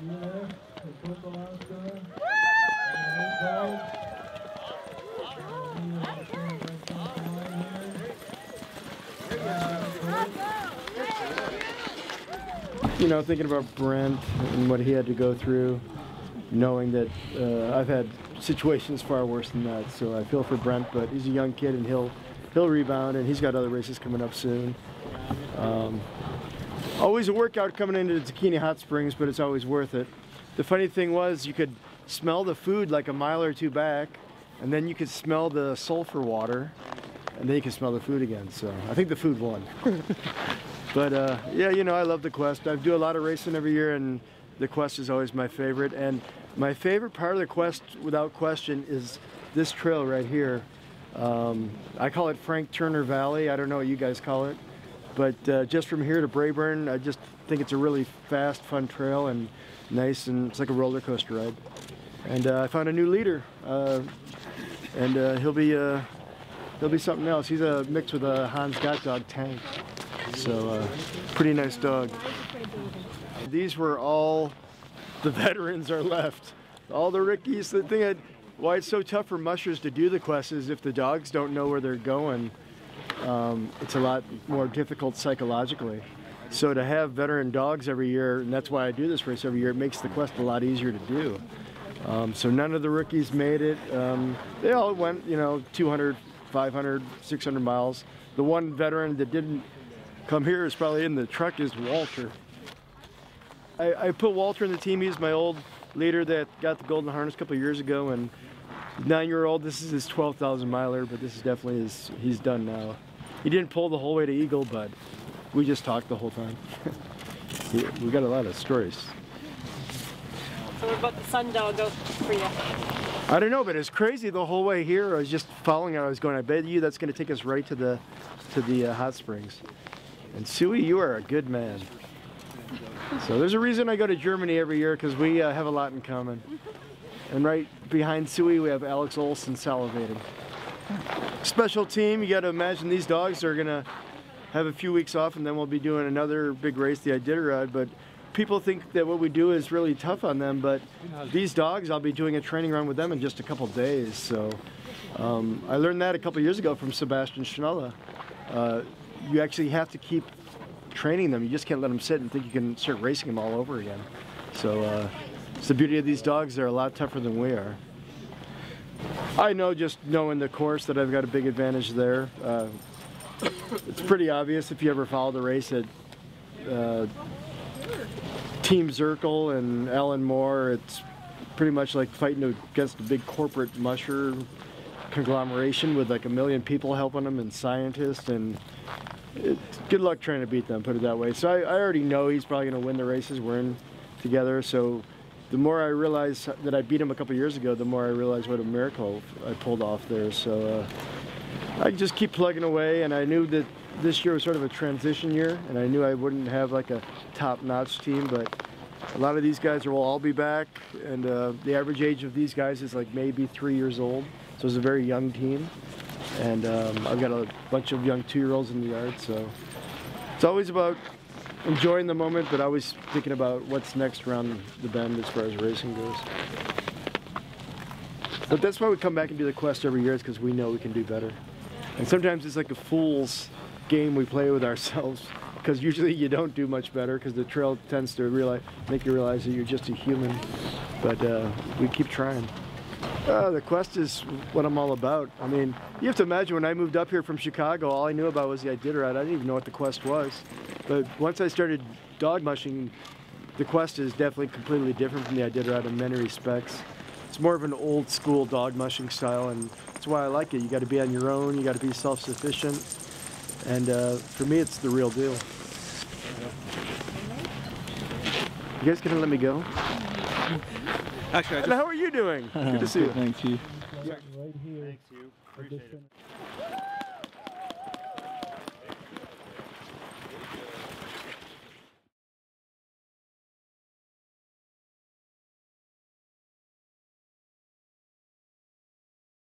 You know, thinking about Brent and what he had to go through, knowing that I've had situations far worse than that, so I feel for Brent, but he's a young kid and he'll rebound, and he's got other races coming up soon. Always a workout coming into the Takhini Hot Springs, but it's always worth it. The funny thing was, you could smell the food like a mile or two back, and then you could smell the sulfur water, and then you can smell the food again, so I think the food won. But yeah, you know, I love the Quest. I do a lot of racing every year, and the Quest is always my favorite. And my favorite part of the Quest, without question, is this trail right here. I call it Frank Turner Valley. I don't know what you guys call it. But just from here to Brayburn, I just think it's a really fast, fun trail and nice, and it's like a roller coaster ride. And I found a new leader, and he'll be something else. He's a mix with a Hans Got Dog Tank. So, pretty nice dog. These were all the veterans are left. All the rookies. The thing why it's so tough for mushers to do the Quest is if the dogs don't know where they're going, it's a lot more difficult psychologically. So to have veteran dogs every year, and that's why I do this race every year, it makes the Quest a lot easier to do. So none of the rookies made it. They all went, you know, 200, 500, 600 miles. The one veteran that didn't come here is probably in the truck is Walter. I put Walter in the team. He's my old leader that got the golden harness a couple of years ago, and 9-year-old, this is his 12,000 miler, but this is definitely he's done now. He didn't pull the whole way to Eagle, but we just talked the whole time. We got a lot of stories. So what about the sun dog go for you? I don't know, but it's crazy the whole way here. I was just following it. I was going, I bet you that's going to take us right to the hot springs. And Suey, you are a good man. So there's a reason I go to Germany every year, because we have a lot in common. And right behind Suey, we have Alex Olson salivating. Special team, you got to imagine these dogs are going to have a few weeks off, and then we'll be doing another big race, the Iditarod. But people think that what we do is really tough on them, but these dogs, I'll be doing a training run with them in just a couple days. So I learned that a couple years ago from Sebastian Schnuller. You actually have to keep training them. You just can't let them sit and think you can start racing them all over again. So it's the beauty of these dogs. They're a lot tougher than we are. I know, just knowing the course, that I've got a big advantage there. It's pretty obvious if you ever follow the race at Team Zirkel and Alan Moore. It's pretty much like fighting against a big corporate musher conglomeration with like 1 million people helping them and scientists, and good luck trying to beat them, put it that way. So I already know he's probably going to win the races we're in together. So the more I realize that I beat him a couple years ago, the more I realize what a miracle I pulled off there. So I just keep plugging away, and I knew that this year was sort of a transition year, and I knew I wouldn't have like a top-notch team, but a lot of these guys will all be back, and the average age of these guys is like maybe 3 years old. So it's a very young team, and I've got a bunch of young 2-year-olds in the yard, so it's always about enjoying the moment, but always thinking about what's next around the bend as far as racing goes. But that's why we come back and do the Quest every year, is because we know we can do better. And sometimes it's like a fool's game we play with ourselves, because usually you don't do much better, because the trail tends to make you realize that you're just a human. But we keep trying. The Quest is what I'm all about. I mean, you have to imagine, when I moved up here from Chicago, all I knew about was the Iditarod. I didn't even know what the Quest was. But once I started dog mushing, the Quest is definitely completely different from the Iditarod in many respects. It's more of an old school dog mushing style, and that's why I like it. You got to be on your own, you got to be self-sufficient, and for me it's the real deal. You guys gonna let me go? Actually, how are you doing? Good to see you. Thank you. Yeah. Right here. Thanks, you. Appreciate it.